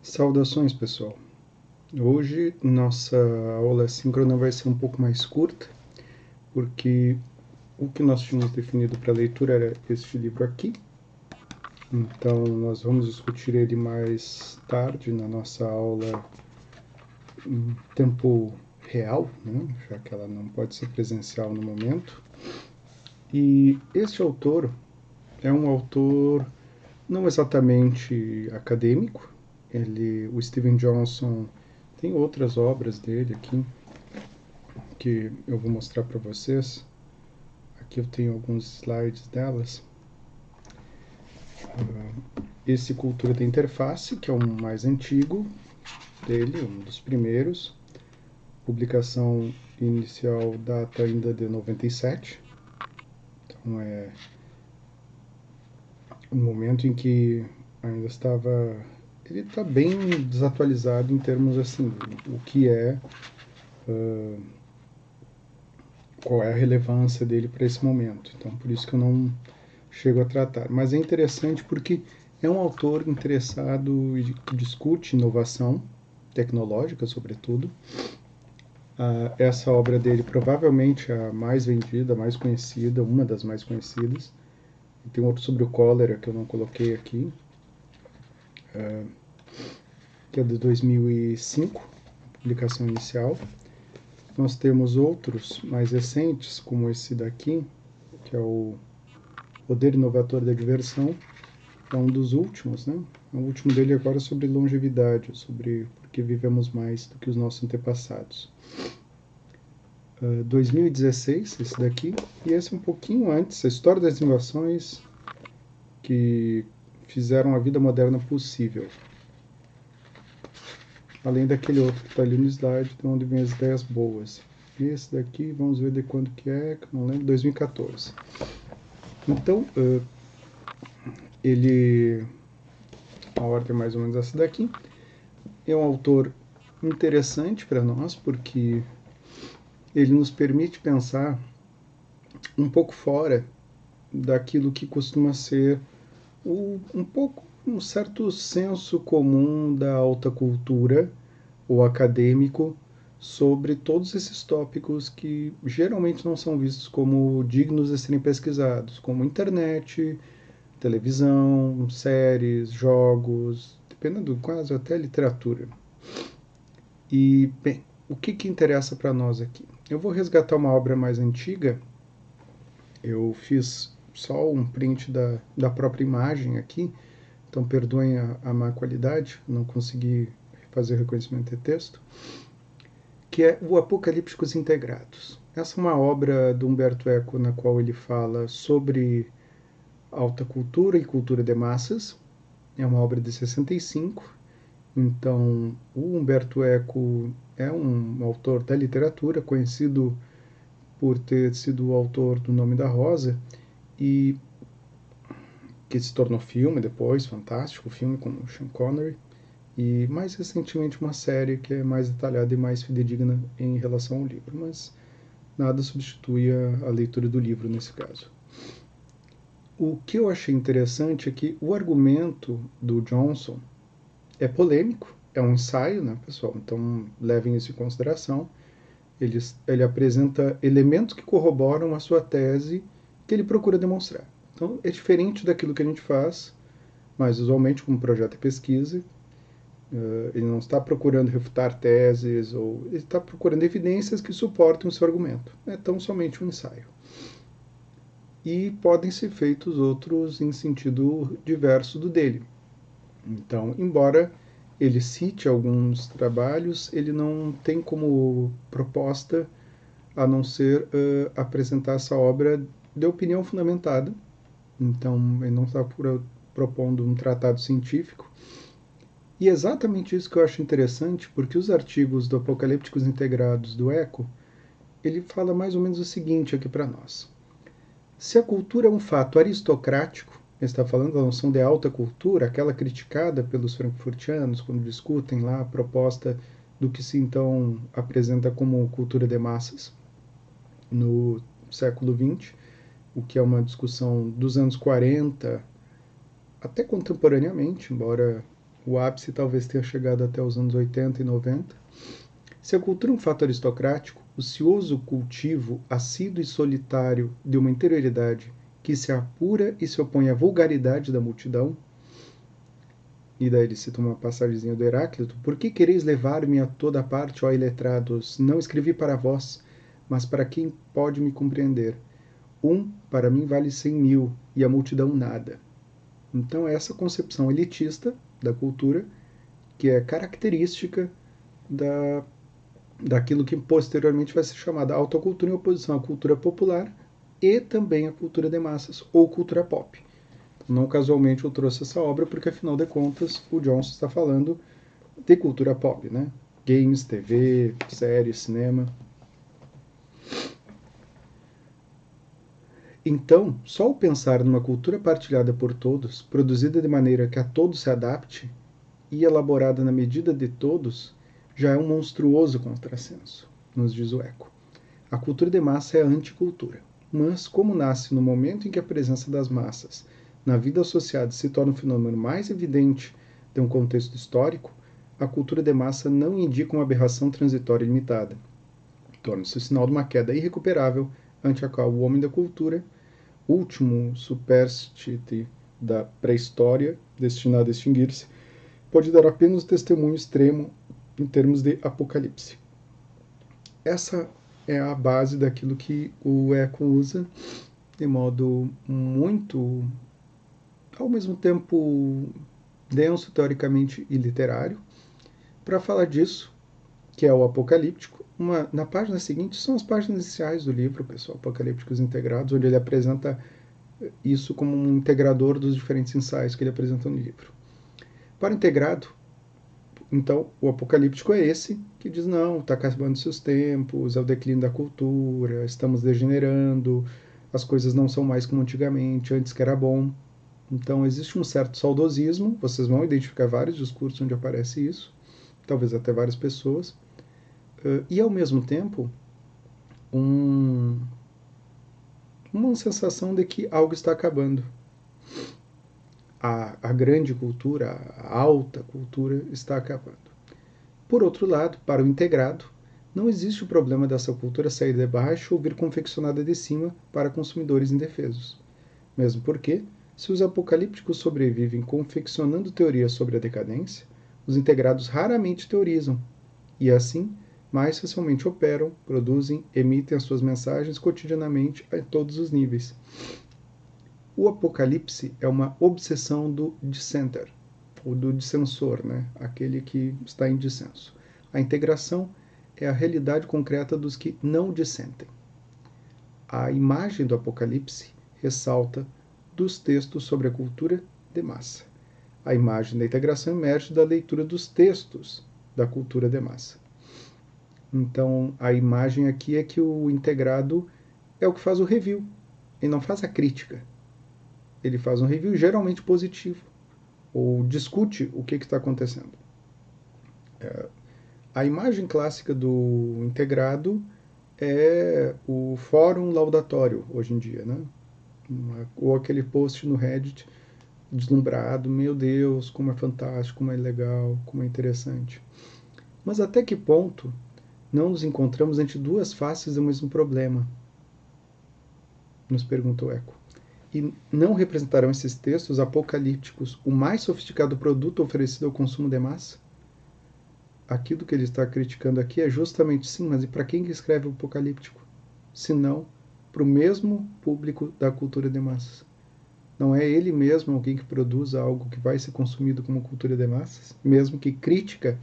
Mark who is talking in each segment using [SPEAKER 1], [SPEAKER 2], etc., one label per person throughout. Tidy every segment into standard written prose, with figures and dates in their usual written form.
[SPEAKER 1] Saudações, pessoal. Hoje nossa aula síncrona vai ser um pouco mais curta, porque o que nós tínhamos definido para leitura era este livro aqui. Então nós vamos discutir ele mais tarde na nossa aula em tempo real, né? Já que ela não pode ser presencial no momento. E este autor é um autor não exatamente acadêmico. O Steven Johnson tem outras obras dele aqui que eu vou mostrar para vocês. Aqui eu tenho alguns slides delas. Esse Cultura da Interface, que é o mais antigo dele, um dos primeiros. Publicação inicial data ainda de 97. Então é um momento em que ainda estava... Ele está bem desatualizado em termos assim, o que é... qual é a relevância dele para esse momento. Então, por isso que eu não chego a tratar. Mas é interessante porque é um autor interessado e que discute inovação tecnológica, sobretudo. Essa obra dele provavelmente é a mais vendida, a mais conhecida, uma das mais conhecidas. E tem outro sobre o cólera que eu não coloquei aqui, que é de 2005, publicação inicial. Nós temos outros mais recentes, como esse daqui, que é o Poder Inovator da Diversão. É um dos últimos, né? O último dele agora é sobre longevidade, sobre porque vivemos mais do que os nossos antepassados. 2016, esse daqui, e esse um pouquinho antes, a História das Inovações que fizeram a vida moderna possível. Além daquele outro que está ali no slide, de onde vem as ideias boas. E esse daqui, vamos ver de quando que é, que não lembro, 2014. Então, a ordem é mais ou menos essa daqui. É um autor interessante para nós, porque ele nos permite pensar um pouco fora daquilo que costuma ser um certo senso comum da alta cultura ou acadêmico sobre todos esses tópicos que geralmente não são vistos como dignos de serem pesquisados, como internet, televisão, séries, jogos, dependendo do caso, até literatura. E, bem, o que interessa para nós aqui? Eu vou resgatar uma obra mais antiga. Eu fiz só um print da própria imagem aqui, então perdoem a má qualidade, não consegui fazer o reconhecimento de texto, que é o Apocalípticos Integrados. Essa é uma obra do Humberto Eco, na qual ele fala sobre alta cultura e cultura de massas. É uma obra de 65, então o Humberto Eco é um autor da literatura, conhecido por ter sido o autor do Nome da Rosa, e que se tornou filme depois, fantástico, filme com o Sean Connery, e mais recentemente uma série que é mais detalhada e mais fidedigna em relação ao livro, mas nada substitui a leitura do livro nesse caso. O que eu achei interessante é que o argumento do Johnson é polêmico, é um ensaio, né, pessoal? Então levem isso em consideração. Ele apresenta elementos que corroboram a sua tese que ele procura demonstrar. Então é diferente daquilo que a gente faz, mas usualmente como projeto de pesquisa. Ele não está procurando refutar teses, ou ele está procurando evidências que suportem o seu argumento. É tão somente um ensaio. E podem ser feitos outros em sentido diverso do dele. Então, embora ele cite alguns trabalhos, ele não tem como proposta a não ser apresentar essa obra de opinião fundamentada. Então, ele não está propondo um tratado científico. E é exatamente isso que eu acho interessante, porque os artigos do Apocalípticos Integrados do Eco, ele fala mais ou menos o seguinte aqui para nós. Se a cultura é um fato aristocrático, ele está falando da noção de alta cultura, aquela criticada pelos frankfurtianos quando discutem lá a proposta do que se então apresenta como cultura de massas no século XX, o que é uma discussão dos anos 40 até contemporaneamente, embora o ápice talvez tenha chegado até os anos 80 e 90. Se a cultura é um fato aristocrático, o cioso cultivo, assíduo e solitário de uma interioridade que se apura e se opõe à vulgaridade da multidão, e daí ele cita uma passagemzinha do Heráclito: por que quereis levar-me a toda parte, ó iletrados? Não escrevi para vós, mas para quem pode me compreender. Para mim vale 100.000, e a multidão nada. Então essa concepção elitista da cultura, que é característica daquilo que posteriormente vai ser chamada autocultura em oposição à cultura popular e também à cultura de massas, ou cultura pop. Não casualmente eu trouxe essa obra porque, afinal de contas, o Johnson está falando de cultura pop, né? Games, TV, séries, cinema. Então, só o pensar numa cultura partilhada por todos, produzida de maneira que a todos se adapte e elaborada na medida de todos, já é um monstruoso contrassenso, nos diz o Eco. A cultura de massa é a anticultura, mas como nasce no momento em que a presença das massas na vida associada se torna um fenômeno mais evidente de um contexto histórico, a cultura de massa não indica uma aberração transitória limitada. Torna-se o sinal de uma queda irrecuperável ante a qual o homem da cultura, último superstite da pré-história destinado a extinguir-se, pode dar apenas testemunho extremo em termos de apocalipse. Essa é a base daquilo que o Eco usa de modo muito, ao mesmo tempo, denso teoricamente e literário, para falar disso, que é o apocalíptico. Na página seguinte são as páginas iniciais do livro, pessoal, Apocalípticos Integrados, onde ele apresenta isso como um integrador dos diferentes ensaios que ele apresenta no livro. Para o integrado, então, o apocalíptico é esse que diz: não, está acabando seus tempos, é o declínio da cultura, estamos degenerando, as coisas não são mais como antigamente, antes que era bom. Então, existe um certo saudosismo, vocês vão identificar vários discursos onde aparece isso, talvez até várias pessoas, e ao mesmo tempo, uma sensação de que algo está acabando. A grande cultura, a alta cultura está acabando. Por outro lado, para o integrado, não existe o problema dessa cultura sair de baixo ou vir confeccionada de cima para consumidores indefesos. Mesmo porque, se os apocalípticos sobrevivem confeccionando teorias sobre a decadência, os integrados raramente teorizam, e assim, mais facilmente operam, produzem, emitem as suas mensagens cotidianamente a todos os níveis. O apocalipse é uma obsessão do dissenter, ou do dissensor, né? Aquele que está em dissenso. A integração é a realidade concreta dos que não dissentem. A imagem do apocalipse ressalta dos textos sobre a cultura de massa. A imagem da integração emerge da leitura dos textos da cultura de massa. Então, a imagem aqui é que o integrado é o que faz o review, ele não faz a crítica. Ele faz um review geralmente positivo, ou discute o que está acontecendo. A imagem clássica do integrado é o fórum laudatório, hoje em dia, né? Ou aquele post no Reddit deslumbrado: meu Deus, como é fantástico, como é legal, como é interessante. Mas até que ponto não nos encontramos ante duas faces do mesmo problema? Nos perguntou Eco. E não representarão esses textos apocalípticos o mais sofisticado produto oferecido ao consumo de massa? Aquilo que ele está criticando aqui é justamente: sim, mas e para quem que escreve o apocalíptico? Se não para o mesmo público da cultura de massas. Não é ele mesmo alguém que produza algo que vai ser consumido como cultura de massas, mesmo que crítica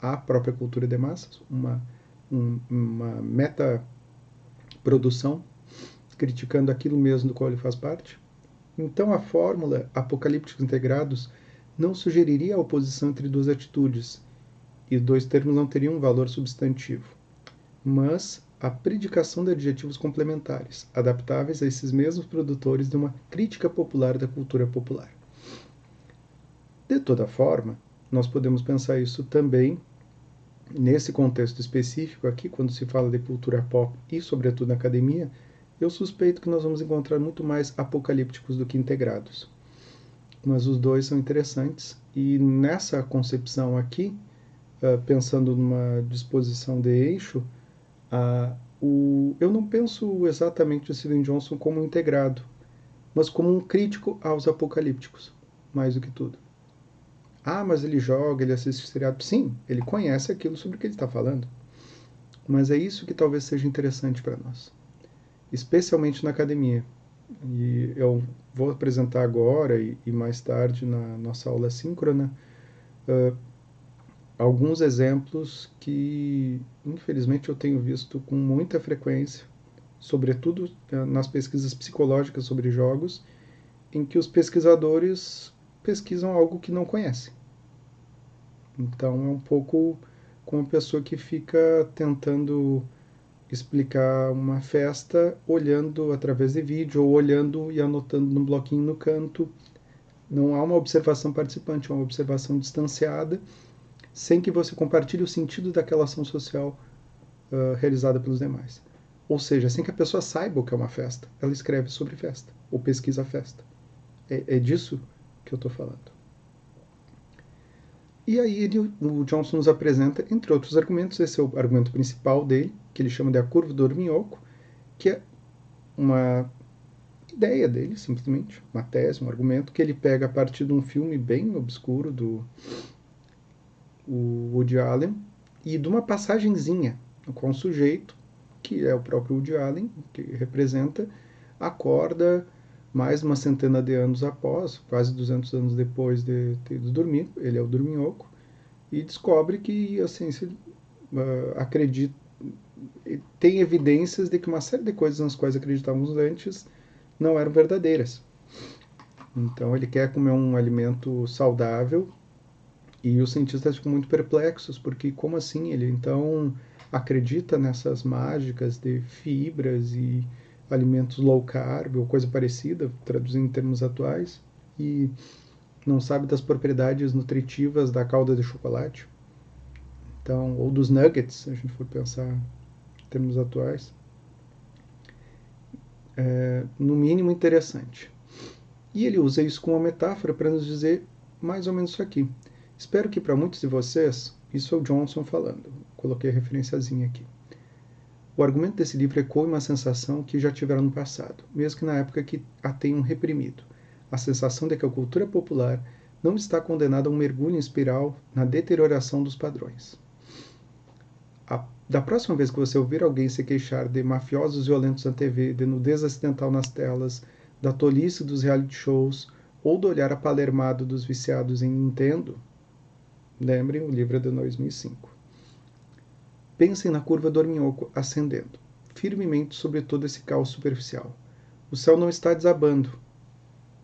[SPEAKER 1] à própria cultura de massas, uma meta-produção, criticando aquilo mesmo do qual ele faz parte? Então a fórmula apocalípticos integrados não sugeriria a oposição entre duas atitudes, e dois termos não teriam um valor substantivo, mas a predicação de adjetivos complementares, adaptáveis a esses mesmos produtores de uma crítica popular da cultura popular. De toda forma, nós podemos pensar isso também nesse contexto específico aqui, quando se fala de cultura pop e, sobretudo, na academia. Eu suspeito que nós vamos encontrar muito mais apocalípticos do que integrados. Mas os dois são interessantes E nessa concepção aqui, pensando numa disposição de eixo, eu não penso exatamente o Steven Johnson como integrado, mas como um crítico aos apocalípticos, mais do que tudo. Ah, mas ele joga, ele assiste seriado. Sim, ele conhece aquilo sobre o que ele está falando. Mas é isso que talvez seja interessante para nós, especialmente na academia. E eu vou apresentar agora e mais tarde na nossa aula síncrona alguns exemplos que, infelizmente, eu tenho visto com muita frequência, sobretudo nas pesquisas psicológicas sobre jogos, em que os pesquisadores pesquisam algo que não conhecem. Então é um pouco como uma pessoa que fica tentando explicar uma festa olhando através de vídeo ou olhando e anotando num bloquinho no canto. Não há uma observação participante, é uma observação distanciada, sem que você compartilhe o sentido daquela ação social realizada pelos demais. Ou seja, sem que a pessoa saiba o que é uma festa, ela escreve sobre festa ou pesquisa a festa. É disso que eu estou falando. E aí o Johnson nos apresenta, entre outros argumentos, esse é o argumento principal dele, que ele chama de a curva do dorminhoco, que é uma ideia dele, simplesmente, uma tese, um argumento, que ele pega a partir de um filme bem obscuro do Woody Allen e de uma passagenzinha, no qual um sujeito, que é o próprio Woody Allen, que representa, acorda mais de uma centena de anos após, quase 200 anos depois de ter ido dormir, ele é o dorminhoco, e descobre que a ciência acredita, tem evidências de que uma série de coisas nas quais acreditávamos antes não eram verdadeiras. Então ele quer comer um alimento saudável e os cientistas ficam muito perplexos, porque como assim ele então acredita nessas mágicas de fibras e alimentos low carb ou coisa parecida, traduzindo em termos atuais, e não sabe das propriedades nutritivas da calda de chocolate, então, ou dos nuggets, se a gente for pensar em termos atuais. No mínimo interessante. E ele usa isso como uma metáfora para nos dizer mais ou menos isso aqui. Espero que para muitos de vocês, isso é o Johnson falando, coloquei a referenciazinha aqui. O argumento desse livro ecoa uma sensação que já tiveram no passado, mesmo que na época que a tenham reprimido. A sensação de que a cultura popular não está condenada a um mergulho em espiral na deterioração dos padrões. Da próxima vez que você ouvir alguém se queixar de mafiosos violentos na TV, de nudez acidental nas telas, da tolice dos reality shows ou do olhar apalermado dos viciados em Nintendo, lembrem, o livro é de 2005. Pensem na curva do Dorminhoco ascendendo, firmemente sobre todo esse caos superficial. O céu não está desabando.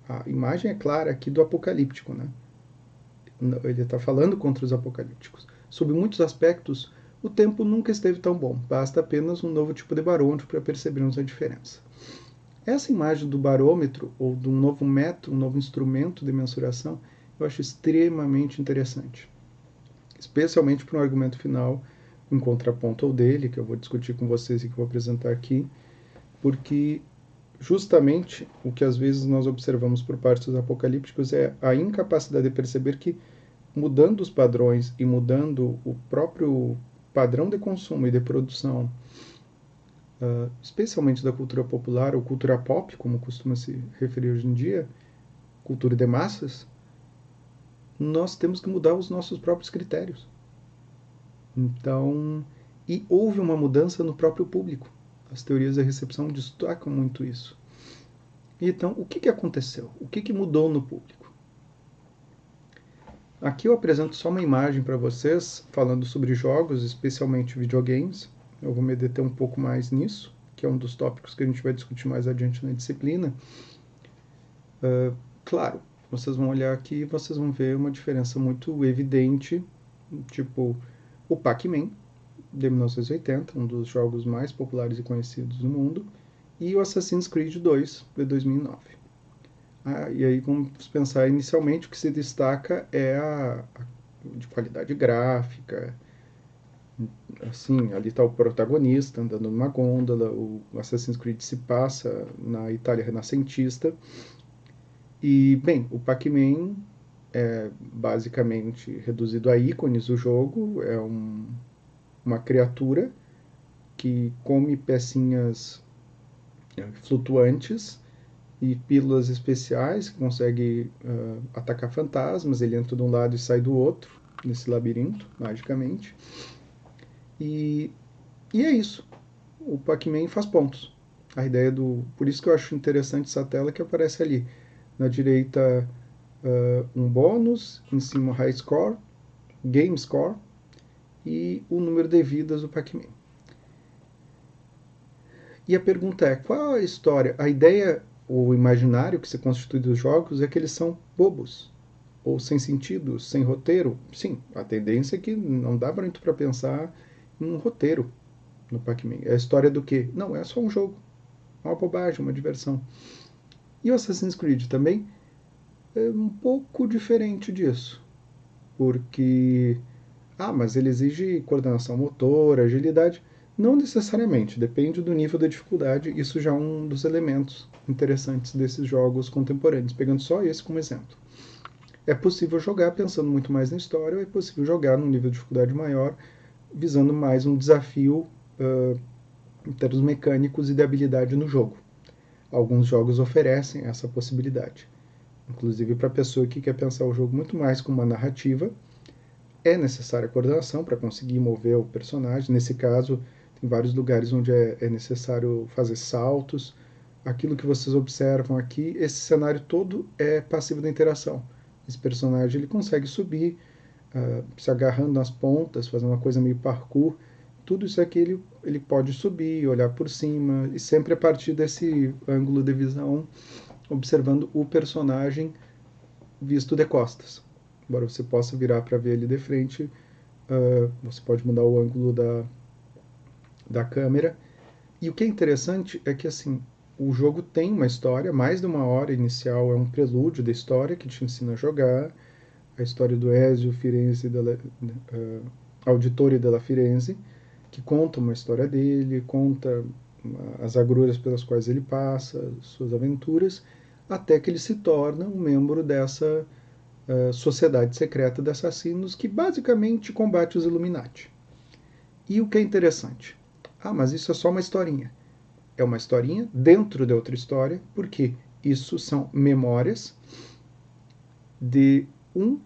[SPEAKER 1] A imagem é clara aqui do apocalíptico, né? Ele está falando contra os apocalípticos. Sob muitos aspectos, o tempo nunca esteve tão bom. Basta apenas um novo tipo de barômetro para percebermos a diferença. Essa imagem do barômetro, ou de um novo método, um novo instrumento de mensuração, eu acho extremamente interessante. Especialmente para um argumento final, em contraponto ao dele, que eu vou discutir com vocês e que eu vou apresentar aqui, porque justamente o que às vezes nós observamos por parte dos apocalípticos é a incapacidade de perceber que, mudando os padrões e mudando o próprio padrão de consumo e de produção, especialmente da cultura popular ou cultura pop, como costuma se referir hoje em dia, cultura de massas, nós temos que mudar os nossos próprios critérios. Então, e houve uma mudança no próprio público. As teorias da recepção destacam muito isso. Então, o que aconteceu? O que mudou no público? Aqui eu apresento só uma imagem para vocês, falando sobre jogos, especialmente videogames. Eu vou me deter um pouco mais nisso, que é um dos tópicos que a gente vai discutir mais adiante na disciplina. Claro, vocês vão olhar aqui e vocês vão ver uma diferença muito evidente, tipo o Pac-Man, de 1980, um dos jogos mais populares e conhecidos do mundo, e o Assassin's Creed 2, de 2009. E aí vamos pensar inicialmente o que se destaca é a de qualidade gráfica, assim, ali está o protagonista andando numa gôndola, o Assassin's Creed se passa na Itália renascentista, e, bem, o Pac-Man é basicamente reduzido a ícones. O jogo é uma criatura que come pecinhas flutuantes e pílulas especiais, que consegue atacar fantasmas. Ele entra de um lado e sai do outro, nesse labirinto, magicamente. E é isso. O Pac-Man faz pontos. A ideia do... Por isso que eu acho interessante essa tela que aparece ali. Na direita, um bônus, em cima high score, game score e o número de vidas do Pac-Man. E a pergunta é, qual a história? A ideia, o imaginário que se constitui dos jogos é que eles são bobos, ou sem sentido, sem roteiro. Sim, a tendência é que não dá muito para pensar em um roteiro no Pac-Man. É a história do quê? Não, é só um jogo. Uma bobagem, uma diversão. E o Assassin's Creed também é um pouco diferente disso. Porque, mas ele exige coordenação motora, agilidade. Não necessariamente, depende do nível da dificuldade. Isso já é um dos elementos interessantes desses jogos contemporâneos, pegando só esse como exemplo. É possível jogar pensando muito mais na história, ou é possível jogar num nível de dificuldade maior, visando mais um desafio em termos mecânicos e de habilidade no jogo. Alguns jogos oferecem essa possibilidade. Inclusive para a pessoa que quer pensar o jogo muito mais como uma narrativa, é necessária coordenação para conseguir mover o personagem. Nesse caso, tem vários lugares onde é necessário fazer saltos. Aquilo que vocês observam aqui, esse cenário todo é passivo da interação. Esse personagem ele consegue subir, se agarrando nas pontas, fazendo uma coisa meio parkour. Tudo isso aqui ele pode subir, olhar por cima, e sempre a partir desse ângulo de visão, observando o personagem visto de costas. Embora você possa virar para ver ele de frente, você pode mudar o ângulo da câmera. E o que é interessante é que assim, o jogo tem uma história, mais de uma hora inicial é um prelúdio da história que te ensina a jogar, a história do Ezio Firenze, Auditore della Firenze, que conta uma história dele, conta as agruras pelas quais ele passa, suas aventuras, até que ele se torna um membro dessa sociedade secreta de assassinos que basicamente combate os Illuminati. E o que é interessante? Mas isso é só uma historinha. É uma historinha dentro de outra história, porque isso são memórias de um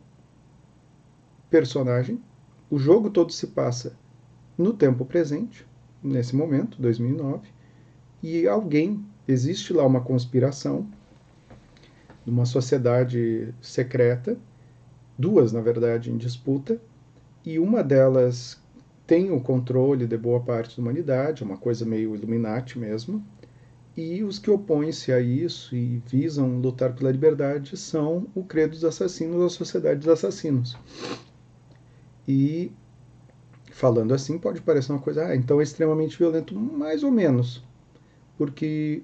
[SPEAKER 1] personagem. O jogo todo se passa no tempo presente, nesse momento, 2009, e alguém, existe lá uma conspiração, numa sociedade secreta, duas, na verdade, em disputa, e uma delas tem o controle de boa parte da humanidade, uma coisa meio Illuminati mesmo, e os que opõem-se a isso e visam lutar pela liberdade são o credo dos assassinos, a sociedade dos assassinos. E falando assim pode parecer uma coisa, então é extremamente violento, mais ou menos, porque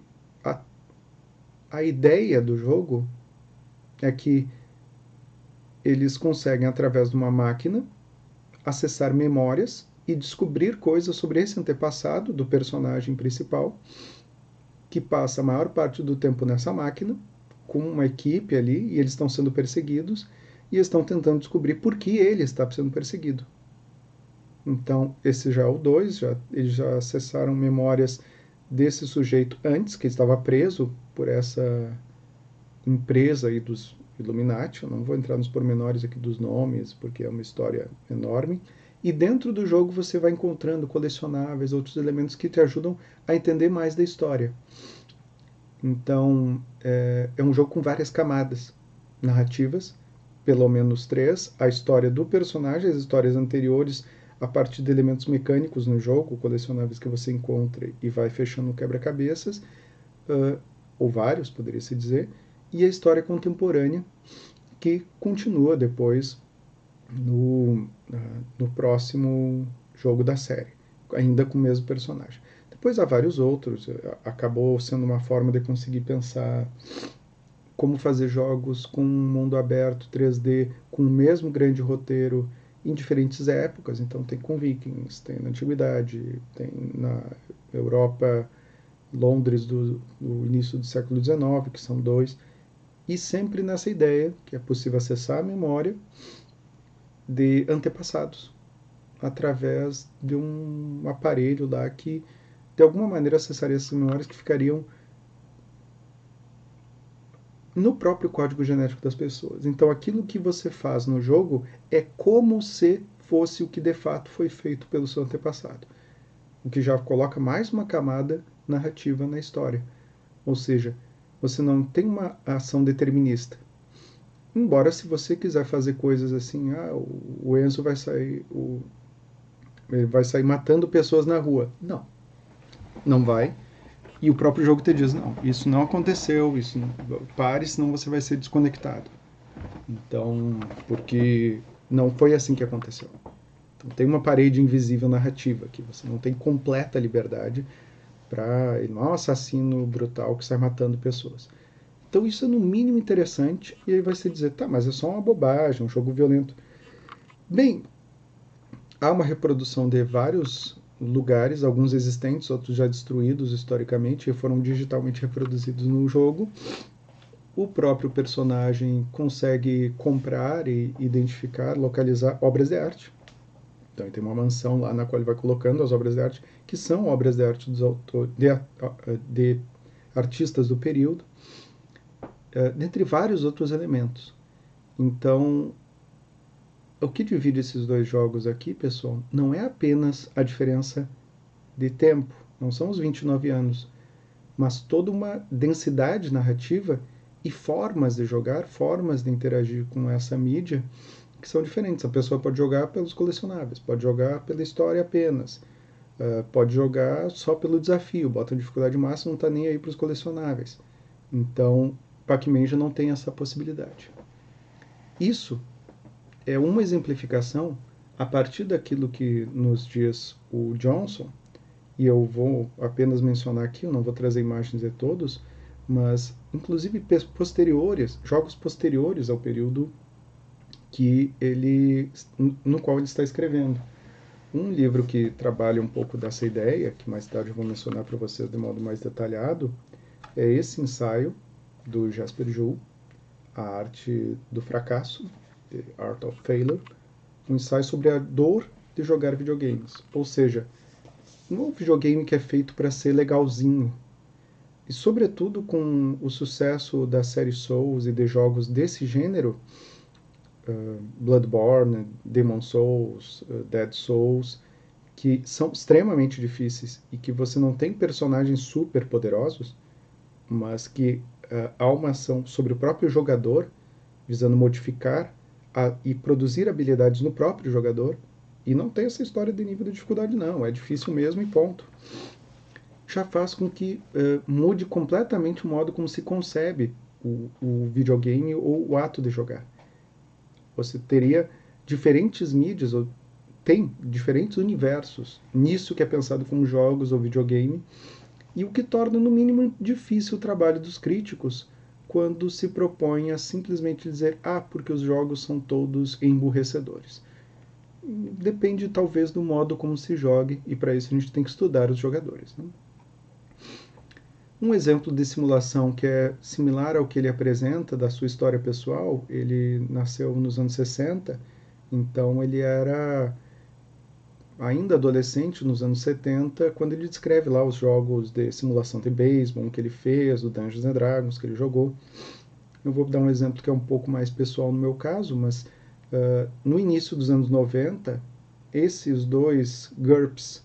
[SPEAKER 1] a ideia do jogo é que eles conseguem, através de uma máquina, acessar memórias e descobrir coisas sobre esse antepassado do personagem principal, que passa a maior parte do tempo nessa máquina, com uma equipe ali, e eles estão sendo perseguidos, e estão tentando descobrir por que ele está sendo perseguido. Então, esse já é o 2, eles já acessaram memórias desse sujeito antes, que estava preso por essa empresa aí dos Illuminati. Eu não vou entrar nos pormenores aqui dos nomes, porque é uma história enorme. E dentro do jogo você vai encontrando colecionáveis, outros elementos que te ajudam a entender mais da história. Então, é um jogo com várias camadas narrativas, pelo menos 3. A história do personagem, as histórias anteriores, a partir de elementos mecânicos no jogo, colecionáveis que você encontra e vai fechando quebra-cabeças, ou vários, poderia se dizer, e a história contemporânea, que continua depois no próximo jogo da série, ainda com o mesmo personagem. Depois há vários outros, acabou sendo uma forma de conseguir pensar como fazer jogos com um mundo aberto 3D, com o mesmo grande roteiro em diferentes épocas. Então tem com Vikings, tem na Antiguidade, tem na Europa, Londres do início do século XIX, que são 2. e sempre nessa ideia que é possível acessar a memória de antepassados através de um aparelho lá que de alguma maneira acessaria essas memórias que ficariam no próprio código genético das pessoas. Então aquilo que você faz no jogo é como se fosse o que de fato foi feito pelo seu antepassado, o que já coloca mais uma camada narrativa na história. Ou seja, você não tem uma ação determinista. Embora se você quiser fazer coisas assim, o Enzo ele vai sair matando pessoas na rua. Não, não vai. E o próprio jogo te diz, não, isso não aconteceu, isso não, pare, senão você vai ser desconectado. Então, porque não foi assim que aconteceu. Então tem uma parede invisível narrativa que você não tem completa liberdade para ele não é um assassino brutal que sai matando pessoas. Então isso é no mínimo interessante e aí vai se dizer, tá, mas é só uma bobagem, um jogo violento. Bem, há uma reprodução de vários lugares, alguns existentes, outros já destruídos historicamente, e foram digitalmente reproduzidos no jogo. O próprio personagem consegue comprar e identificar, localizar obras de arte. Então ele tem uma mansão lá na qual ele vai colocando as obras de arte, que são obras de arte dos autores, de artistas do período, dentre vários outros elementos. Então, o que divide esses dois jogos aqui, pessoal, não é apenas a diferença de tempo, não são os 29 anos, mas toda uma densidade narrativa e formas de jogar, formas de interagir com essa mídia que são diferentes. A pessoa pode jogar pelos colecionáveis, pode jogar pela história apenas, pode jogar só pelo desafio, bota a dificuldade máxima, não está nem aí para os colecionáveis. Então, Pac-Man já não tem essa possibilidade. Isso é uma exemplificação a partir daquilo que nos diz o Johnson, e eu vou apenas mencionar aqui, eu não vou trazer imagens de todos, mas inclusive posteriores, jogos posteriores ao período no qual ele está escrevendo. Um livro que trabalha um pouco dessa ideia, que mais tarde eu vou mencionar para vocês de modo mais detalhado, é esse ensaio do Jasper Juhl, A Arte do Fracasso, The Art of Failure, um ensaio sobre a dor de jogar videogames. Ou seja, não é um videogame que é feito para ser legalzinho. E sobretudo com o sucesso da série Souls e de jogos desse gênero, Bloodborne, Demon's Souls, Dead Souls, que são extremamente difíceis e que você não tem personagens super poderosos, mas que há uma ação sobre o próprio jogador, visando modificar e produzir habilidades no próprio jogador, e não tem essa história de nível de dificuldade não, é difícil mesmo e ponto. Já faz com que mude completamente o modo como se concebe o videogame ou o ato de jogar. Você teria diferentes mídias, ou tem diferentes universos nisso que é pensado como jogos ou videogame, e o que torna no mínimo difícil o trabalho dos críticos quando se propõe a simplesmente dizer porque os jogos são todos emburrecedores. Depende talvez do modo como se jogue, e para isso a gente tem que estudar os jogadores. Né? Um exemplo de simulação que é similar ao que ele apresenta da sua história pessoal, ele nasceu nos anos 60, então ele era ainda adolescente nos anos 70, quando ele descreve lá os jogos de simulação de beisebol que ele fez, o Dungeons and Dragons que ele jogou. Eu vou dar um exemplo que é um pouco mais pessoal no meu caso, mas no início dos anos 90, esses dois GURPS,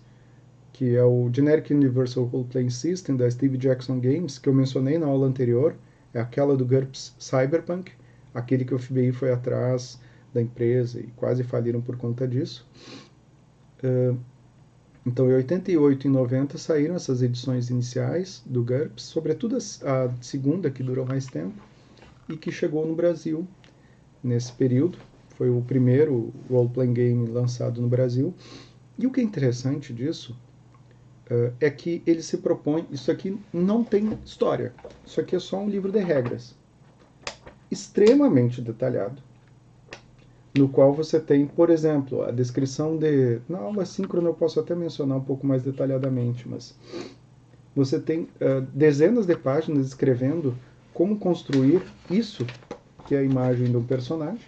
[SPEAKER 1] que é o Generic Universal Role Playing System da Steve Jackson Games, que eu mencionei na aula anterior, é aquela do GURPS Cyberpunk, aquele que o FBI foi atrás da empresa e quase faliram por conta disso. Então, em 88 e 90 saíram essas edições iniciais do GURPS, sobretudo a segunda, que durou mais tempo, e que chegou no Brasil nesse período. Foi o primeiro role-playing game lançado no Brasil. E o que é interessante disso é que ele se propõe... Isso aqui não tem história. Isso aqui é só um livro de regras. Extremamente detalhado. No qual você tem, por exemplo, a descrição de... Na aula síncrona eu posso até mencionar um pouco mais detalhadamente, mas... Você tem dezenas de páginas descrevendo como construir isso, que é a imagem de um personagem.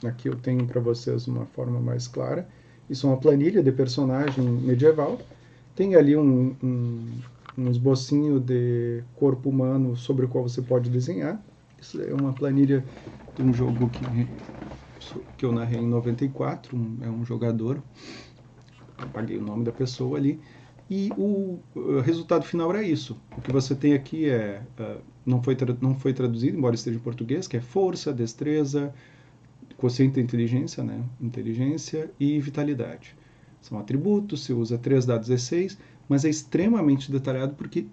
[SPEAKER 1] Aqui eu tenho para vocês uma forma mais clara. Isso é uma planilha de personagem medieval. Tem ali um esbocinho de corpo humano sobre o qual você pode desenhar. Isso é uma planilha de um jogo que eu narrei em 94, é um jogador, apaguei o nome da pessoa ali, e o resultado final era isso. O que você tem aqui não foi traduzido, embora esteja em português, que é força, destreza, quociente da inteligência, né? Inteligência e vitalidade. São atributos, você usa 3 dados D6, mas é extremamente detalhado porque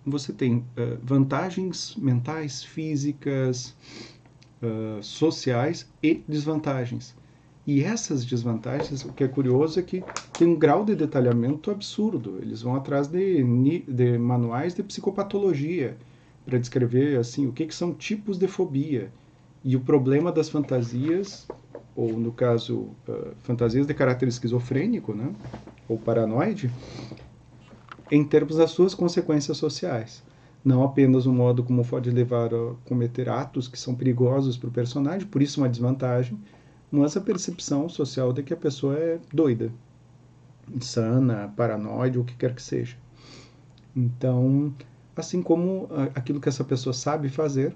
[SPEAKER 1] você tem vantagens mentais, físicas, sociais e desvantagens. E essas desvantagens, o que é curioso é que tem um grau de detalhamento absurdo. Eles vão atrás de manuais de psicopatologia para descrever assim o que são tipos de fobia. E o problema das fantasias, ou no caso, fantasias de caráter esquizofrênico, né, ou paranoide, em termos das suas consequências sociais. Não apenas o modo como pode levar a cometer atos que são perigosos para o personagem, por isso uma desvantagem, mas a percepção social de que a pessoa é doida, insana, paranoide, ou o que quer que seja. Então, assim como aquilo que essa pessoa sabe fazer,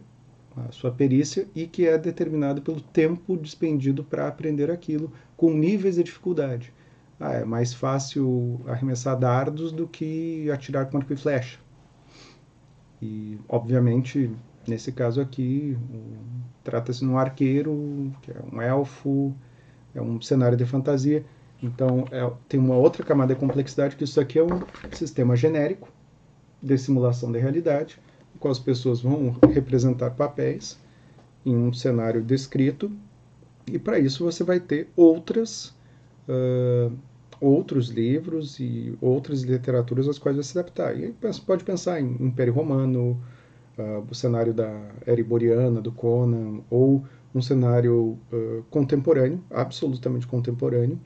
[SPEAKER 1] a sua perícia, e que é determinado pelo tempo despendido para aprender aquilo, com níveis de dificuldade. É mais fácil arremessar dardos do que atirar com arco e flecha. E, obviamente, nesse caso aqui, trata-se de um arqueiro, que é um elfo, é um cenário de fantasia. Então, tem uma outra camada de complexidade, que isso aqui é um sistema genérico de simulação da realidade, no qual as pessoas vão representar papéis em um cenário descrito, e para isso você vai ter outros livros e outras literaturas às quais vai se adaptar. E aí você pode pensar em Império Romano, o cenário da Era Iboriana, do Conan, ou um cenário contemporâneo, absolutamente contemporâneo.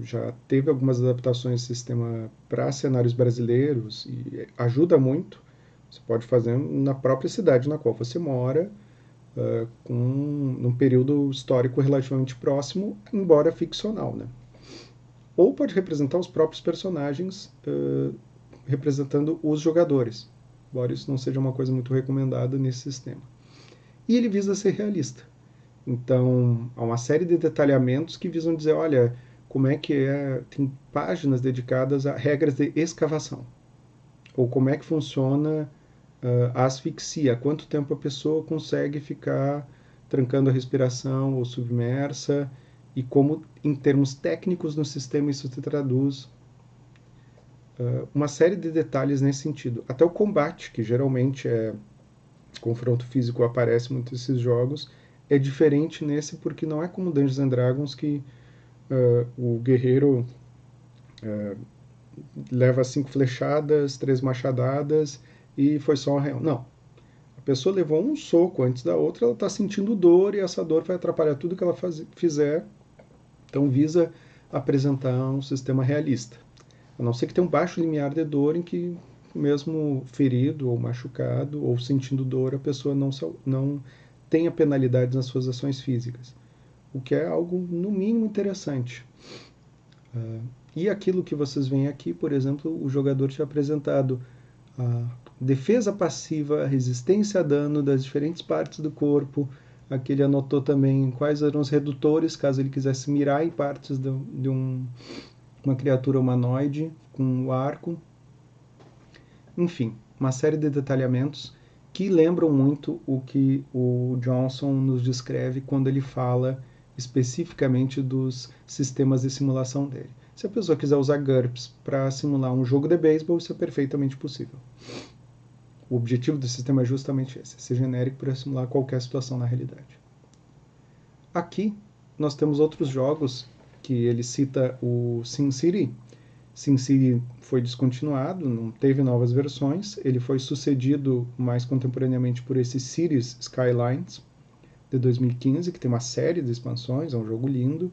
[SPEAKER 1] Já teve algumas adaptações do sistema para cenários brasileiros e ajuda muito. Você pode fazer na própria cidade na qual você mora, num período histórico relativamente próximo, embora ficcional, né? Ou pode representar os próprios personagens representando os jogadores, embora isso não seja uma coisa muito recomendada nesse sistema. E ele visa ser realista. Então, há uma série de detalhamentos que visam dizer, olha, como é que é, tem páginas dedicadas a regras de escavação, ou como é que funciona a asfixia, quanto tempo a pessoa consegue ficar trancando a respiração ou submersa, e como, em termos técnicos no sistema, isso se traduz. Uma série de detalhes nesse sentido. Até o combate, que geralmente é confronto físico, aparece muito nesses jogos, é diferente nesse porque não é como Dungeons and Dragons que o guerreiro leva 5 flechadas, 3 machadadas e foi só um arranhão. Não. A pessoa levou um soco antes da outra, ela está sentindo dor e essa dor vai atrapalhar tudo que ela fizer. Então visa apresentar um sistema realista. A não ser que tenha um baixo limiar de dor em que, mesmo ferido ou machucado ou sentindo dor, a pessoa não tenha penalidades nas suas ações físicas. O que é algo, no mínimo, interessante. E aquilo que vocês veem aqui, por exemplo, o jogador tinha apresentado a defesa passiva, a resistência a dano das diferentes partes do corpo. Aqui ele anotou também quais eram os redutores, caso ele quisesse mirar em partes de uma criatura humanoide com o arco. Enfim, uma série de detalhamentos que lembram muito o que o Johnson nos descreve quando ele fala especificamente dos sistemas de simulação dele. Se a pessoa quiser usar GURPS para simular um jogo de beisebol, isso é perfeitamente possível. O objetivo do sistema é justamente esse, ser genérico para simular qualquer situação na realidade. Aqui nós temos outros jogos que ele cita, o SimCity. SimCity foi descontinuado, não teve novas versões. Ele foi sucedido mais contemporaneamente por esse Cities Skylines de 2015, que tem uma série de expansões, é um jogo lindo.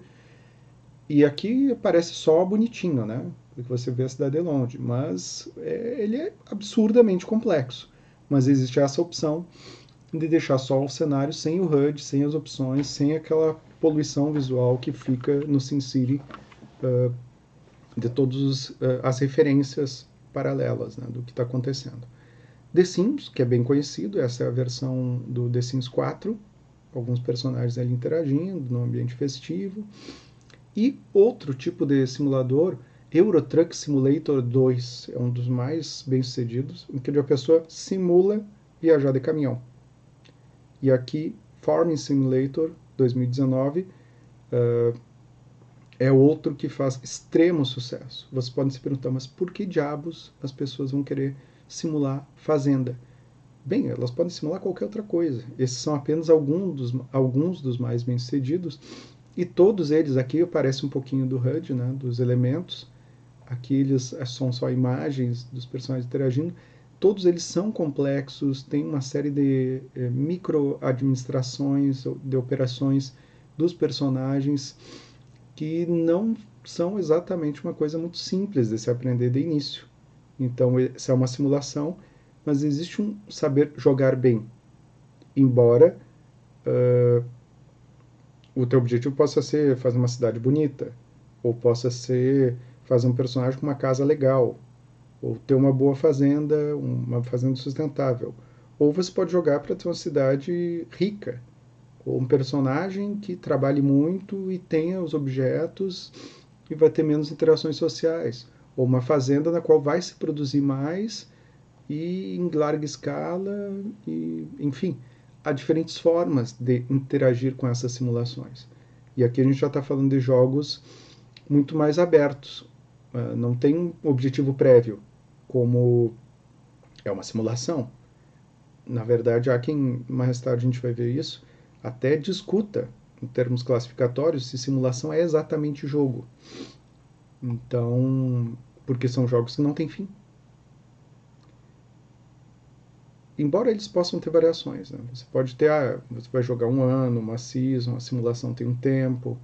[SPEAKER 1] E aqui parece só bonitinho, né? Porque você vê a cidade de longe, mas ele é absurdamente complexo. Mas existe essa opção de deixar só o cenário sem o HUD, sem as opções, sem aquela poluição visual que fica no SimCity de todas as referências paralelas, né, do que está acontecendo. The Sims, que é bem conhecido, essa é a versão do The Sims 4, alguns personagens ali interagindo no ambiente festivo. E outro tipo de simulador, Euro Truck Simulator 2, é um dos mais bem-sucedidos, em que a pessoa simula viajar de caminhão. E aqui, Farming Simulator 2019 é outro que faz extremo sucesso. Vocês podem se perguntar, mas por que diabos as pessoas vão querer simular fazenda? Bem, elas podem simular qualquer outra coisa. Esses são apenas alguns dos mais bem-sucedidos. E todos eles aqui aparecem um pouquinho do HUD, né, dos elementos. Aqui eles são só imagens dos personagens interagindo. Todos eles são complexos, tem uma série de micro-administrações, de operações dos personagens que não são exatamente uma coisa muito simples de se aprender de início. Então, essa é uma simulação, mas existe um saber jogar bem. Embora o teu objetivo possa ser fazer uma cidade bonita, ou possa ser fazer um personagem com uma casa legal, ou ter uma boa fazenda, uma fazenda sustentável. Ou você pode jogar para ter uma cidade rica, ou um personagem que trabalhe muito e tenha os objetos e vai ter menos interações sociais. Ou uma fazenda na qual vai se produzir mais e em larga escala, e, enfim, há diferentes formas de interagir com essas simulações. E aqui a gente já está falando de jogos muito mais abertos, não tem um objetivo prévio, como é uma simulação. Na verdade, há quem, mais tarde a gente vai ver isso, até discuta, em termos classificatórios, se simulação é exatamente jogo. Então, porque são jogos que não têm fim. Embora eles possam ter variações, né? Você pode ter, você vai jogar um ano, uma season, a simulação tem um tempo,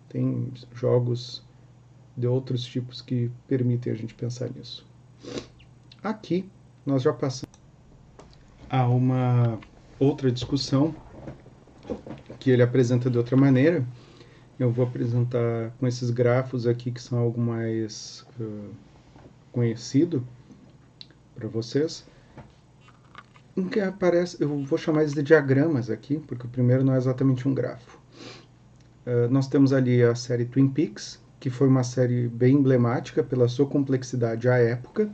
[SPEAKER 1] tem jogos de outros tipos que permitem a gente pensar nisso. Aqui nós já passamos a uma outra discussão que ele apresenta de outra maneira. Eu vou apresentar com esses grafos aqui que são algo mais conhecido para vocês. Em que aparece, eu vou chamar isso de diagramas aqui, porque o primeiro não é exatamente um grafo. Nós temos ali a série Twin Peaks, que foi uma série bem emblemática pela sua complexidade à época,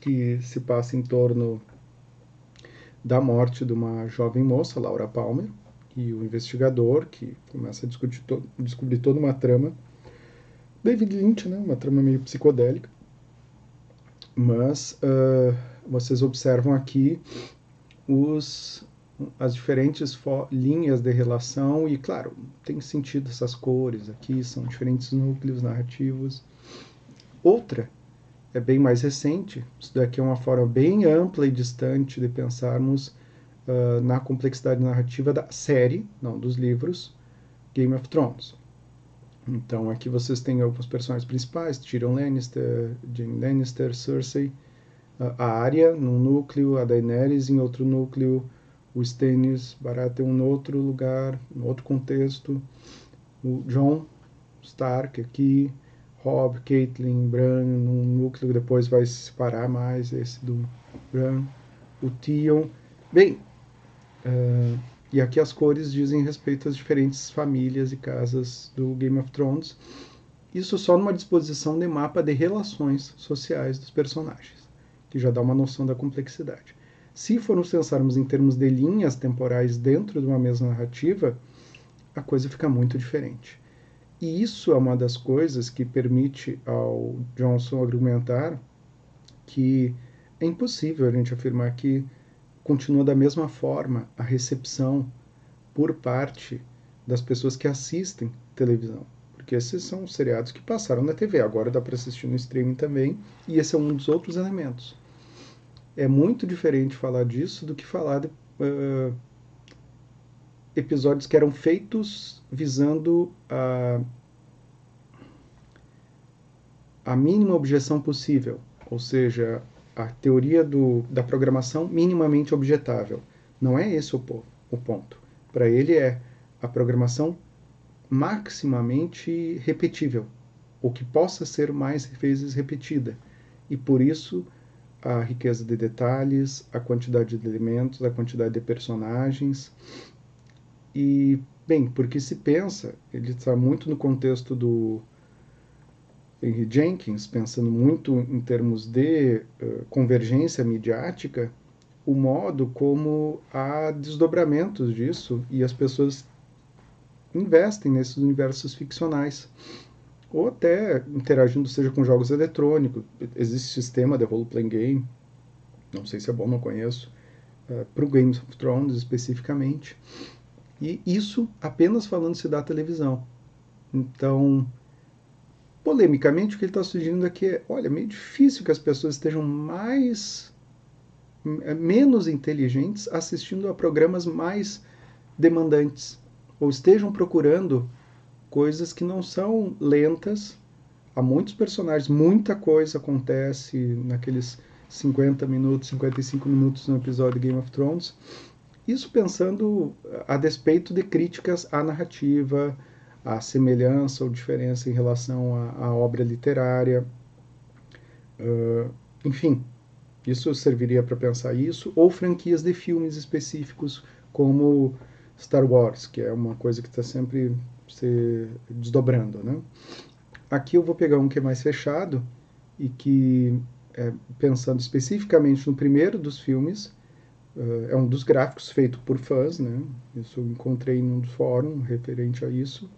[SPEAKER 1] que se passa em torno da morte de uma jovem moça, Laura Palmer, e o investigador, que começa a descobrir toda uma trama. David Lynch, né? Uma trama meio psicodélica. Mas vocês observam aqui as diferentes linhas de relação e, claro, tem sentido essas cores aqui, são diferentes núcleos narrativos. Outra é bem mais recente, isso daqui é uma forma bem ampla e distante de pensarmos na complexidade narrativa da série, não dos livros, Game of Thrones. Então aqui vocês têm alguns personagens principais, Tyrion Lannister, Jaime Lannister, Cersei, a Arya num núcleo, a Daenerys em outro núcleo, o Stannis Baratheon em outro lugar, em outro contexto, o Jon Stark aqui, Robb, Catelyn, Bran num núcleo que depois vai se separar mais, esse do Bran, o Theon. Bem, e aqui as cores dizem respeito às diferentes famílias e casas do Game of Thrones. Isso só numa disposição de mapa de relações sociais dos personagens, que já dá uma noção da complexidade. Se formos pensarmos em termos de linhas temporais dentro de uma mesma narrativa, a coisa fica muito diferente. E isso é uma das coisas que permite ao Johnson argumentar que é impossível a gente afirmar que continua da mesma forma a recepção por parte das pessoas que assistem televisão. Porque esses são seriados que passaram na TV, agora dá para assistir no streaming também, e esse é um dos outros elementos. É muito diferente falar disso do que falar de episódios que eram feitos visando a a mínima objeção possível, ou seja, a teoria da programação minimamente objetável. Não é esse o ponto. Para ele é a programação maximamente repetível, ou que possa ser mais vezes repetida. E por isso a riqueza de detalhes, a quantidade de elementos, a quantidade de personagens. E, bem, porque se pensa, ele está muito no contexto do Henry Jenkins, pensando muito em termos de convergência midiática, o modo como há desdobramentos disso e as pessoas investem nesses universos ficcionais. Ou até interagindo, seja com jogos eletrônicos. Existe sistema de role-playing game, não sei se é bom, não conheço, para o Game of Thrones especificamente. E isso apenas falando-se da televisão. Então, polemicamente, o que ele está sugerindo aqui é, olha, é meio difícil que as pessoas estejam menos inteligentes assistindo a programas mais demandantes, ou estejam procurando coisas que não são lentas. Há muitos personagens, muita coisa acontece naqueles 50 minutos, 55 minutos no episódio de Game of Thrones. Isso pensando a despeito de críticas à narrativa, à semelhança ou diferença em relação à obra literária. Enfim, isso serviria para pensar isso, ou franquias de filmes específicos, como Star Wars, que é uma coisa que está sempre se desdobrando, né? Aqui eu vou pegar um que é mais fechado e que, pensando especificamente no primeiro dos filmes, é um dos gráficos feito por fãs, né? Isso eu encontrei num fórum referente a isso,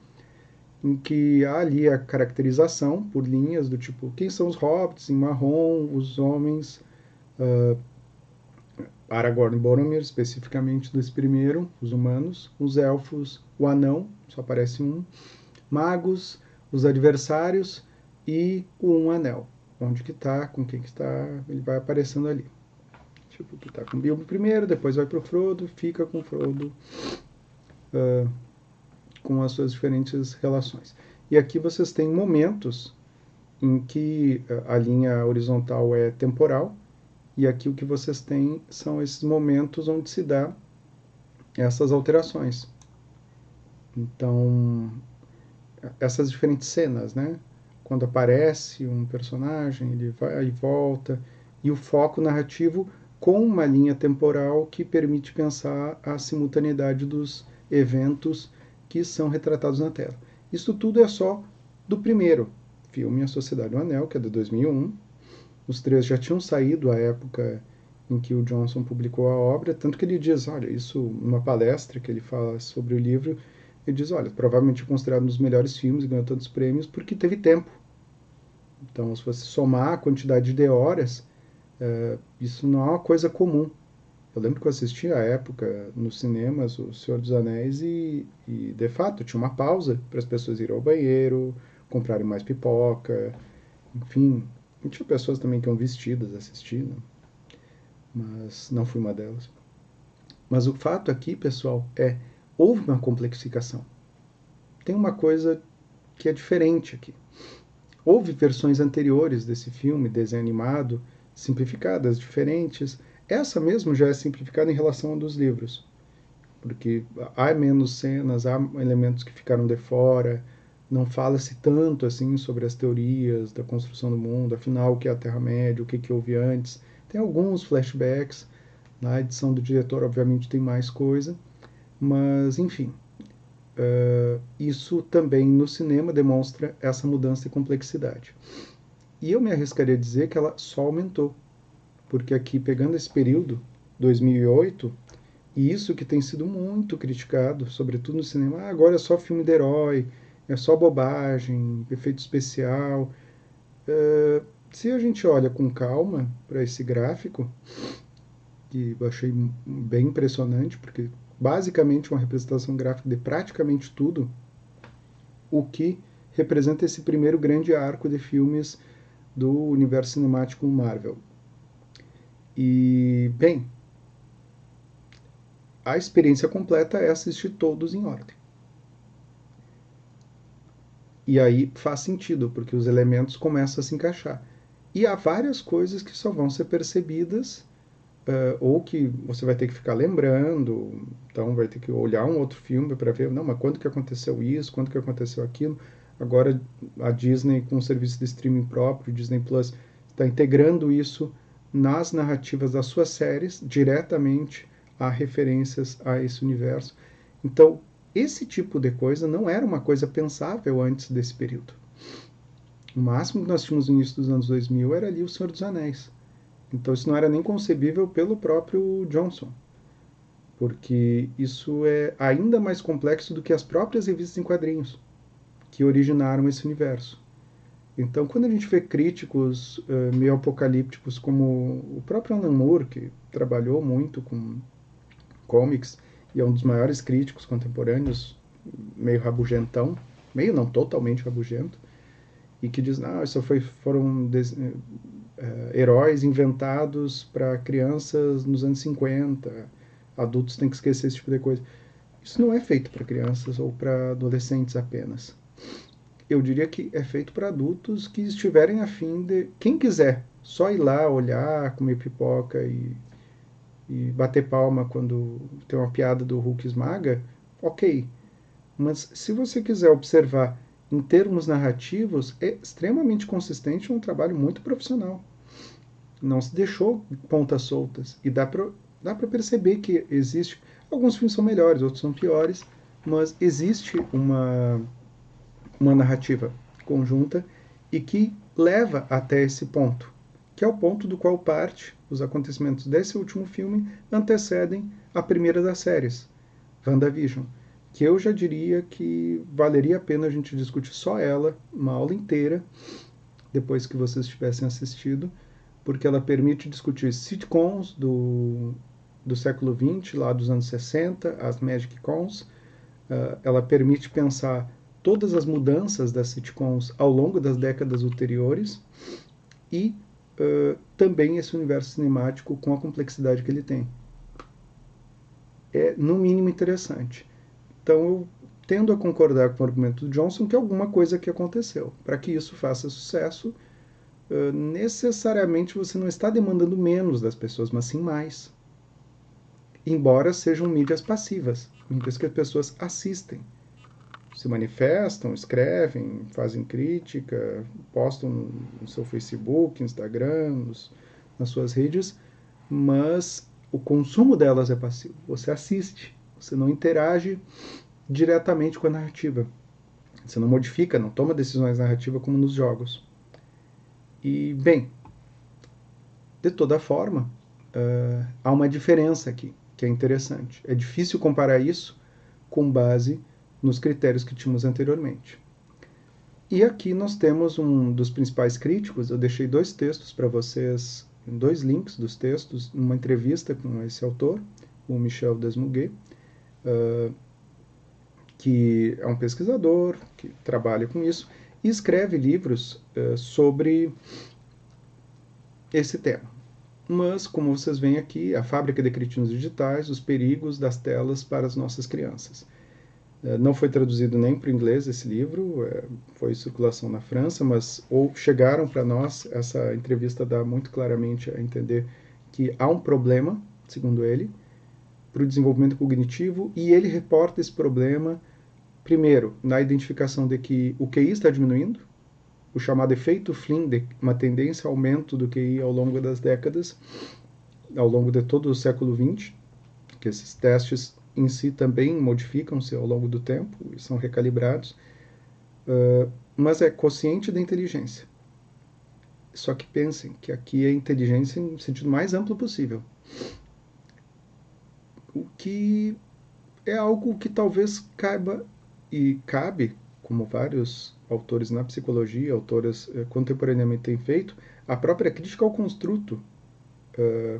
[SPEAKER 1] em que há ali a caracterização por linhas do tipo quem são os hobbits em marrom, os homens, Aragorn e Boromir especificamente desse primeiro, os humanos, os elfos, o anão, só aparece um, magos, os adversários e o Um Anel. Onde que tá, com quem que está, ele vai aparecendo ali. Tipo, tu tá com Bilbo primeiro, depois vai pro Frodo, fica com Frodo, com as suas diferentes relações. E aqui vocês têm momentos em que a linha horizontal é temporal, e aqui o que vocês têm são esses momentos onde se dá essas alterações. Então, essas diferentes cenas, né? Quando aparece um personagem, ele vai e volta, e o foco narrativo com uma linha temporal que permite pensar a simultaneidade dos eventos que são retratados na tela. Isso tudo é só do primeiro filme, A Sociedade do Anel, que é de 2001. Os três já tinham saído à época em que o Johnson publicou a obra, tanto que ele diz, olha, isso numa palestra que ele fala sobre o livro, ele diz, olha, provavelmente é considerado um dos melhores filmes, ganhou tantos prêmios, porque teve tempo. Então, se você somar a quantidade de horas, isso não é uma coisa comum. Eu lembro que eu assisti à época nos cinemas O Senhor dos Anéis de fato, tinha uma pausa para as pessoas irem ao banheiro, comprarem mais pipoca, enfim. E tinha pessoas também que iam vestidas assistindo, mas não fui uma delas. Mas o fato aqui, pessoal, houve uma complexificação. Tem uma coisa que é diferente aqui. Houve versões anteriores desse filme, desenho animado, simplificadas, diferentes. Essa mesmo já é simplificada em relação a dos livros, porque há menos cenas, há elementos que ficaram de fora, não fala-se tanto assim sobre as teorias da construção do mundo, afinal o que é a Terra-média, o que houve antes. Tem alguns flashbacks, na edição do diretor obviamente tem mais coisa, mas enfim, isso também no cinema demonstra essa mudança de complexidade. E eu me arriscaria a dizer que ela só aumentou, porque aqui, pegando esse período, 2008, e isso que tem sido muito criticado, sobretudo no cinema, agora é só filme de herói, é só bobagem, efeito especial. Se a gente olha com calma para esse gráfico, que eu achei bem impressionante, porque basicamente uma representação gráfica de praticamente tudo, o que representa esse primeiro grande arco de filmes do universo cinemático Marvel. E, bem, a experiência completa é assistir todos em ordem. E aí faz sentido, porque os elementos começam a se encaixar. E há várias coisas que só vão ser percebidas, ou que você vai ter que ficar lembrando, então vai ter que olhar um outro filme para ver, não, mas quando que aconteceu isso, quando que aconteceu aquilo. Agora a Disney, com o serviço de streaming próprio, Disney Plus, está integrando isso nas narrativas das suas séries, diretamente a referências a esse universo. Então, esse tipo de coisa não era uma coisa pensável antes desse período. O máximo que nós tínhamos no início dos anos 2000 era ali O Senhor dos Anéis. Então isso não era nem concebível pelo próprio Johnson, porque isso é ainda mais complexo do que as próprias revistas em quadrinhos que originaram esse universo. Então, quando a gente vê críticos meio apocalípticos como o próprio Alan Moore, que trabalhou muito com comics e é um dos maiores críticos contemporâneos, meio rabugentão, meio não totalmente rabugento, e que diz, não, isso foram heróis inventados para crianças nos anos 50, adultos têm que esquecer esse tipo de coisa. Isso não é feito para crianças ou para adolescentes apenas. Eu diria que é feito para adultos que estiverem afim de. Quem quiser só ir lá, olhar, comer pipoca e bater palma quando tem uma piada do Hulk esmaga, ok. Mas se você quiser observar em termos narrativos, é extremamente consistente, um trabalho muito profissional. Não se deixou pontas soltas. E dá para perceber que existe. Alguns filmes são melhores, outros são piores, mas existe uma narrativa conjunta e que leva até esse ponto, que é o ponto do qual parte os acontecimentos desse último filme antecedem a primeira das séries, WandaVision, que eu já diria que valeria a pena a gente discutir só ela, uma aula inteira, depois que vocês tivessem assistido, porque ela permite discutir sitcoms do século XX, lá dos anos 60, as Magic Cons. Ela permite pensar todas as mudanças das sitcoms ao longo das décadas ulteriores e também esse universo cinemático com a complexidade que ele tem. É, no mínimo, interessante. Então, eu tendo a concordar com o argumento do Johnson que alguma coisa que aconteceu. Para que isso faça sucesso, necessariamente você não está demandando menos das pessoas, mas sim mais. Embora sejam mídias passivas, mídias que as pessoas assistem. Se manifestam, escrevem, fazem crítica, postam no seu Facebook, Instagram, nas suas redes, mas o consumo delas é passivo. Você assiste, você não interage diretamente com a narrativa. Você não modifica, não toma decisões narrativas como nos jogos. E, bem, de toda forma, há uma diferença aqui, que é interessante. É difícil comparar isso com base nos critérios que tínhamos anteriormente. E aqui nós temos um dos principais críticos, eu deixei dois textos para vocês, dois links dos textos, numa entrevista com esse autor, o Michel Desmuguet, que é um pesquisador, que trabalha com isso, e escreve livros sobre esse tema. Mas, como vocês veem aqui, a fábrica de cretinos digitais, os perigos das telas para as nossas crianças. Não foi traduzido nem para o inglês esse livro, foi em circulação na França, mas ou chegaram para nós, essa entrevista dá muito claramente a entender que há um problema, segundo ele, para o desenvolvimento cognitivo, e ele reporta esse problema, primeiro, na identificação de que o QI está diminuindo, o chamado efeito Flynn, de uma tendência ao aumento do QI ao longo das décadas, ao longo de todo o século XX, que esses testes em si também modificam-se ao longo do tempo e são recalibrados, mas é quociente da inteligência. Só que pensem que aqui é inteligência no sentido mais amplo possível. O que é algo que talvez caiba e cabe, como vários autores na psicologia, autores contemporaneamente têm feito, a própria crítica ao construto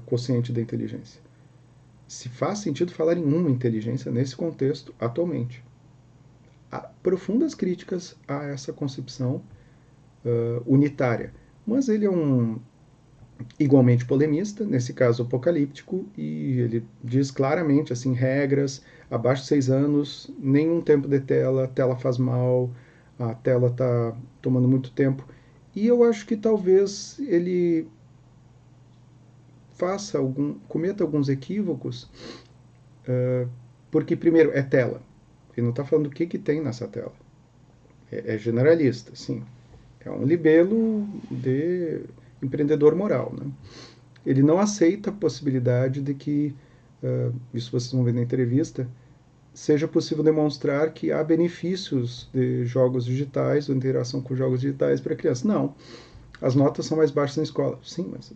[SPEAKER 1] quociente da inteligência. Se faz sentido falar em uma inteligência nesse contexto atualmente. Há profundas críticas a essa concepção unitária, mas ele é igualmente polemista, nesse caso apocalíptico, e ele diz claramente assim, regras, abaixo de 6 anos, nenhum tempo de tela, tela faz mal, a tela está tomando muito tempo. E eu acho que talvez ele cometa alguns equívocos, porque primeiro é tela. Ele não está falando o que tem nessa tela. É generalista, sim. É um libelo de empreendedor moral, né? Ele não aceita a possibilidade de que, isso vocês vão ver na entrevista, seja possível demonstrar que há benefícios de jogos digitais, ou interação com jogos digitais para crianças. Não. As notas são mais baixas na escola. Sim, mas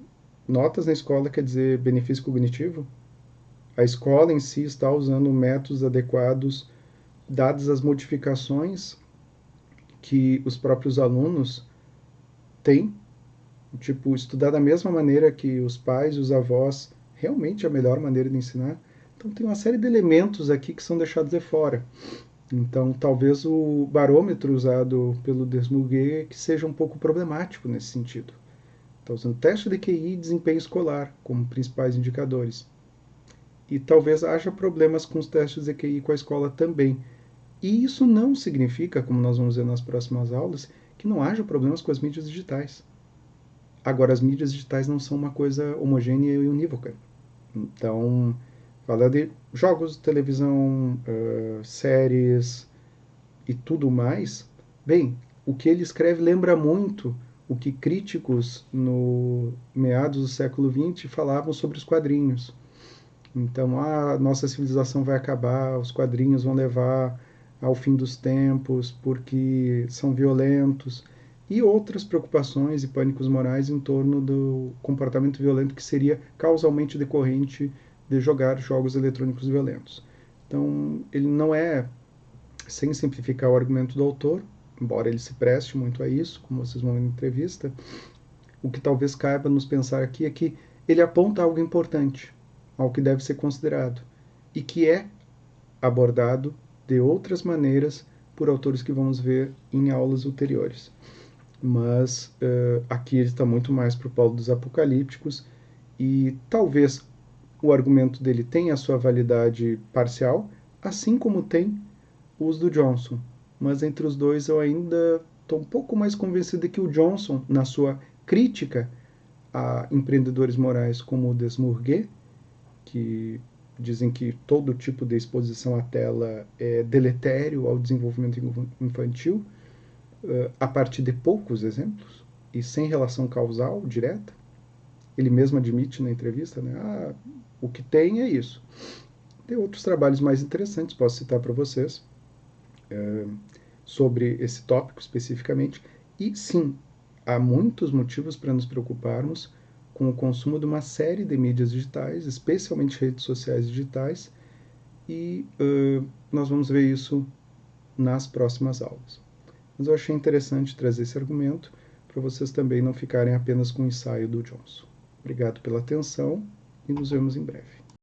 [SPEAKER 1] notas na escola quer dizer benefício cognitivo? A escola em si está usando métodos adequados, dadas as modificações que os próprios alunos têm, tipo, estudar da mesma maneira que os pais e os avós, realmente é a melhor maneira de ensinar. Então tem uma série de elementos aqui que são deixados de fora. Então talvez o barômetro usado pelo Desmurguet que seja um pouco problemático nesse sentido. Está usando teste de QI e desempenho escolar como principais indicadores. E talvez haja problemas com os testes de QI com a escola também. E isso não significa, como nós vamos ver nas próximas aulas, que não haja problemas com as mídias digitais. Agora, as mídias digitais não são uma coisa homogênea e unívoca. Então, fala de jogos, televisão, séries e tudo mais. Bem, o que ele escreve lembra muito o que críticos no meados do século XX falavam sobre os quadrinhos. Então, a nossa civilização vai acabar, os quadrinhos vão levar ao fim dos tempos porque são violentos, e outras preocupações e pânicos morais em torno do comportamento violento que seria causalmente decorrente de jogar jogos eletrônicos violentos. Então, ele não é, sem simplificar o argumento do autor, embora ele se preste muito a isso, como vocês vão ver na entrevista, o que talvez caiba nos pensar aqui é que ele aponta algo importante, algo que deve ser considerado, e que é abordado de outras maneiras por autores que vamos ver em aulas ulteriores. Mas aqui ele está muito mais para o polo dos apocalípticos, e talvez o argumento dele tenha a sua validade parcial, assim como tem os do Johnson. Mas entre os dois eu ainda estou um pouco mais convencido de que o Johnson, na sua crítica a empreendedores morais como o Desmurguet, que dizem que todo tipo de exposição à tela é deletério ao desenvolvimento infantil, a partir de poucos exemplos e sem relação causal direta. Ele mesmo admite na entrevista, né? O que tem é isso. Tem outros trabalhos mais interessantes, posso citar para vocês, sobre esse tópico especificamente. E sim, há muitos motivos para nos preocuparmos com o consumo de uma série de mídias digitais, especialmente redes sociais digitais, e nós vamos ver isso nas próximas aulas. Mas eu achei interessante trazer esse argumento para vocês também não ficarem apenas com o ensaio do Johnson. Obrigado pela atenção e nos vemos em breve.